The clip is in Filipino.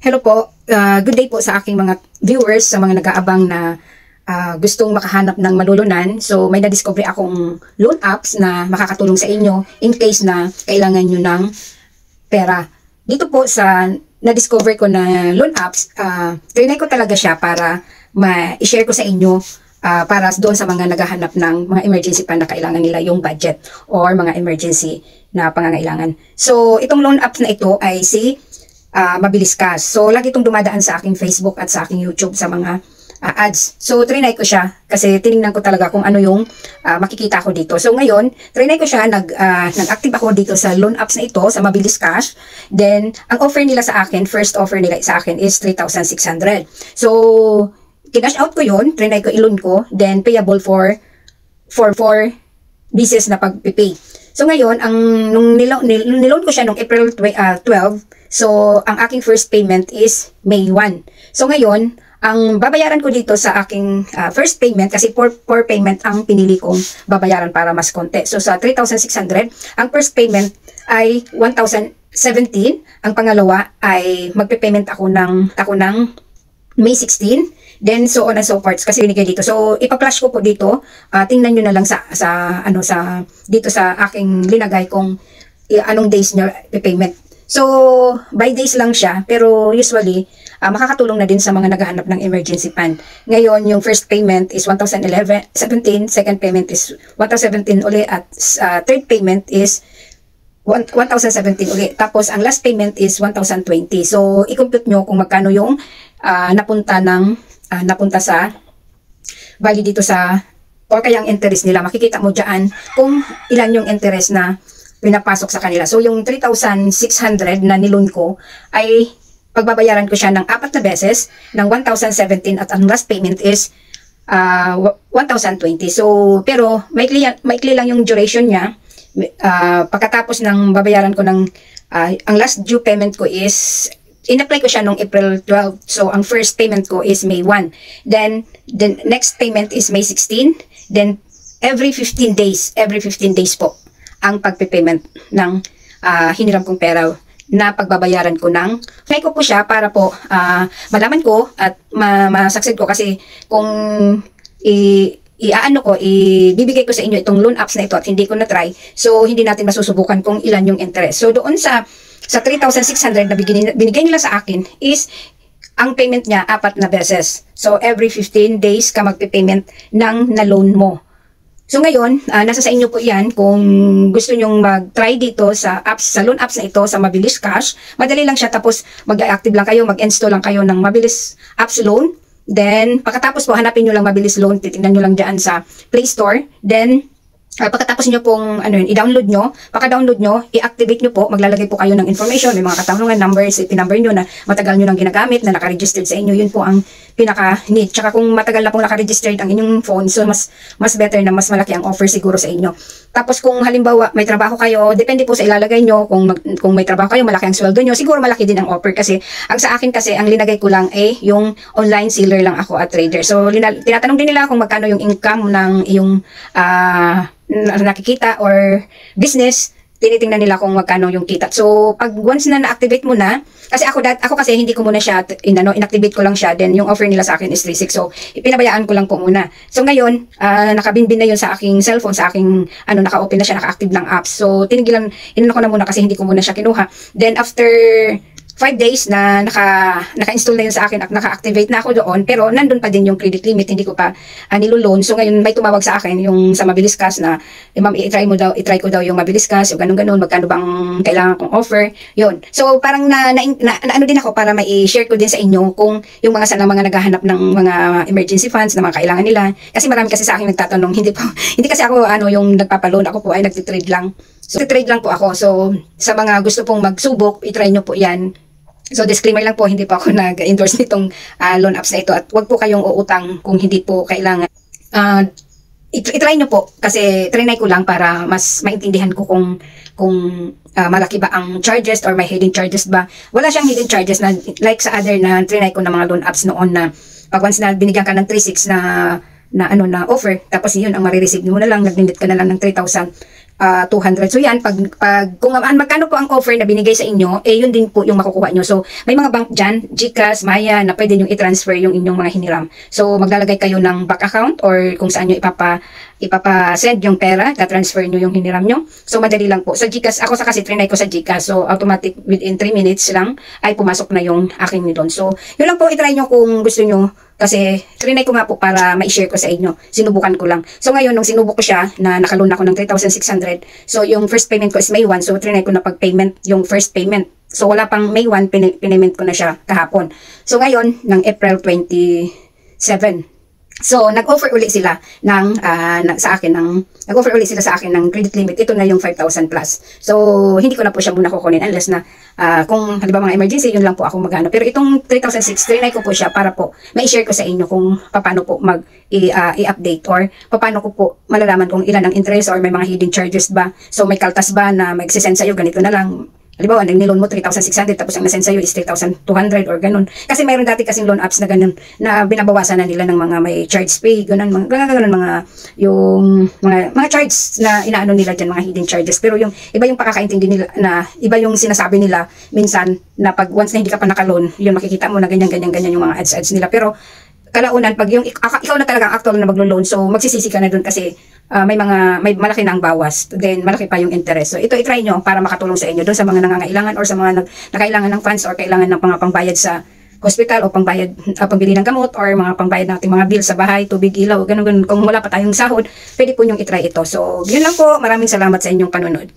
Hello po, good day po sa aking mga viewers, sa mga nag-aabang na gustong makahanap ng malulunan. So may na-discover akong loan apps na makakatulong sa inyo in case na kailangan nyo ng pera. Dito po sa na-discover ko na loan apps, trinay ko talaga siya para ma-share ko sa inyo para doon sa mga naghahanap ng mga emergency fund na kailangan nila yung budget or mga emergency na pangangailangan. So itong loan apps na ito ay si Mabilis Cash. So lagi itong dumadaan sa aking Facebook at sa aking YouTube sa mga ads. So trinay ko siya kasi tiningnan ko talaga kung ano yung makikita ko dito. So ngayon, trinay ko siya, nag-active ako dito sa loan apps na ito, sa Mabilis Cash. Then ang offer nila sa akin, first offer nila sa akin is 3,600. So kinash out ko yun, trinay ko, i-loan ko, then payable for 4 business na pag-pay. So ngayon, nung niloan ko siya nung April 12, so ang aking first payment is May 1. So ngayon, ang babayaran ko dito sa aking first payment, kasi 4 payment ang pinili kong babayaran para mas konti. So sa 3,600, ang first payment ay 1,017. Ang pangalawa ay magpe-payment ako ng May 16. Then so on and so forth kasi binigay dito. So ipa-flash ko po dito. Tingnan niyo na lang dito sa aking linagay kung anong days niya payment. So by days lang siya, pero usually makakatulong na din sa mga naghahanap ng emergency fund. Ngayon yung first payment is 1,017, second payment is 1,017 uli, at third payment is 1,017 uli. Tapos ang last payment is 1,020. So i-compute nyo kung magkano yung napunta sa bali dito sa or kaya ang interest nila. Makikita mo dyan kung ilan yung interest na pinapasok sa kanila. So yung 3,600 na niloan ko ay pagbabayaran ko siya ng 4 na beses ng 1,017 at ang last payment is 1,020. So pero maikli lang yung duration niya. Pagkatapos ng babayaran ko ng ang last due payment ko is in-apply ko siya nung April 12. So, ang first payment ko is May 1. Then, the next payment is May 16. Then, every 15 days po ang pagpe-payment ng hiniram kong pera na pagbabayaran ko ng apply ko po siya para po malaman ko at ma-succeed ko, kasi kung ibibigay ko sa inyo itong loan apps na ito at hindi ko na-try, so hindi natin masusubukan kung ilan yung interest. So, doon sa 3,600 na binigay nila sa akin is ang payment niya 4 na beses. So every 15 days ka magpe-payment ng na-loan mo. So ngayon, nasa sa inyo po yan kung gusto nyong mag-try dito sa loan apps na ito, sa Mabilis Cash. Madali lang siya, tapos mag-active lang kayo, mag-install lang kayo ng Mabilis Apps Loan. Then pagkatapos po, hanapin nyo lang Mabilis Loan, titingnan nyo lang dyan sa Play Store. Then pagkatapos nyo pong i-download nyo, pagka-download nyo, i-activate nyo po, maglalagay po kayo ng information, may mga katanungan, numbers, number nyo na matagal nyo nang ginagamit, na naka-registered sa inyo, yun po ang pinaka-need. Tsaka kung matagal na pong naka-registered ang inyong phone, so mas better na mas malaki ang offer siguro sa inyo. Tapos kung halimbawa may trabaho kayo, depende po sa ilalagay nyo, kung may trabaho kayo, malaki ang sweldo nyo, siguro malaki din ang offer, kasi sa akin kasi, ang linagay ko lang yung online seller lang ako at trader. So tinatanong din nila kung magkano yung income ng iyong nakikita or business, tinitingnan nila kung magkano yung kita. So pag once na na-activate mo na, kasi ako kasi hindi ko muna siya inactivate ko lang siya, then yung offer nila sa akin is 3,600. So pinabayaan ko lang po muna. So ngayon, nakabinbin na yun sa aking cellphone, sa aking naka-open na siya, naka-active lang apps. So tinigilan, inano ko na muna kasi hindi ko muna siya kinuha. Then after 5 days na naka-install na yun sa akin at naka-activate na ako doon, pero nandun pa din yung credit limit, hindi ko pa niluloan. So ngayon may tumawag sa akin yung sa Mabilis Cash na, ma'am, i-try ko daw yung Mabilis Cash, yung ganun-ganun, magkano bang kailangan kong offer, yun. So parang ano din ako para mai-share ko din sa inyo kung yung mga naghahanap ng mga emergency funds na mga kailangan nila. Kasi marami kasi sa akin nagtatanong, hindi kasi ako yung nagpapaloan, ako po ay nagtitrade lang. So trade lang po ako. So sa mga gusto pong magsubok, i-try nyo po yan. So disclaimer lang po, hindi po ako nag-endorse nitong loan apps na ito, at wag po kayong uutang kung hindi po kailangan. I-try nyo po, kasi trinay ko lang para mas maintindihan ko kung malaki ba ang charges or may hidden charges ba. Wala siyang hidden charges na like sa other na trinay ko na mga loan apps noon, na pag once na binigyan ka ng 3,600 na offer, tapos yun ang marireceive mo na lang, nag-limit ka na lang ng 3,000. 200. So yan, pag kung magkano po ang offer na binigay sa inyo, yun din po yung makukuha nyo. So may mga bank dyan, GCash, Maya, na pwede nyo i-transfer yung inyong mga hiniram. So maglalagay kayo ng bank account or kung saan nyo ipapa-send yung pera, ta-transfer nyo yung hiniram nyo. So madali lang po. Sa GCash, ako kasi trinay ko sa GCash. So automatic within 3 minutes lang ay pumasok na yung aking nilon. So yun lang po, itry nyo kung gusto nyo. Kasi trinay ko nga po para ma-share ko sa inyo. Sinubukan ko lang. So ngayon, nung sinubok ko siya, na nakaloan ako ng 3,600. So yung first payment ko is May 1. So trinay ko na pag-payment yung first payment. So wala pang May 1, pinayment ko na siya kahapon. So ngayon, ng April 27. So nag-offer uli sila nag-offer uli sila sa akin ng credit limit. Ito na yung 5,000 plus. So hindi ko na po siya muna kukunin unless na kung halimbawa mga emergency, yun lang po ako magano. Pero itong 3,600, trinay ko po siya para po ma-share ko sa inyo kung paano po i-update or paano ko po malalaman kung ilan ang interest or may mga hidden charges ba. So may kaltas ba na mag-send sa'yo, ganito na lang. Halimbawa, nag-loan mo 3,600 tapos ang nasend sa'yo is 3,200 or ganun. Kasi mayroon dati kasing loan apps na ganun na binabawasan na nila ng mga may charge pay, ganun, mga charge na inaano nila dyan, mga hidden charges. Pero yung iba yung pakakaintindi nila na iba yung sinasabi nila minsan na pag once na hindi ka pa naka-loan, yun makikita mo na ganyan yung mga ads nila. Pero kalaunan, pag yung ikaw na talaga ang actual na maglo-loan, so magsisisi ka na dun kasi may malaki na ang bawas, then malaki pa yung interest. So ito i-try nyo para makatulong sa inyo doon sa mga nangangailangan or sa mga nakailangan ng funds or kailangan ng pangbayad sa hospital o pangbili ng gamot or mga pangbayad nating mga bills sa bahay, tubig, ilaw, ganun. Kung wala pa tayong sahod, pwede po nyong i-try ito. So yun lang po, maraming salamat sa inyong panunod.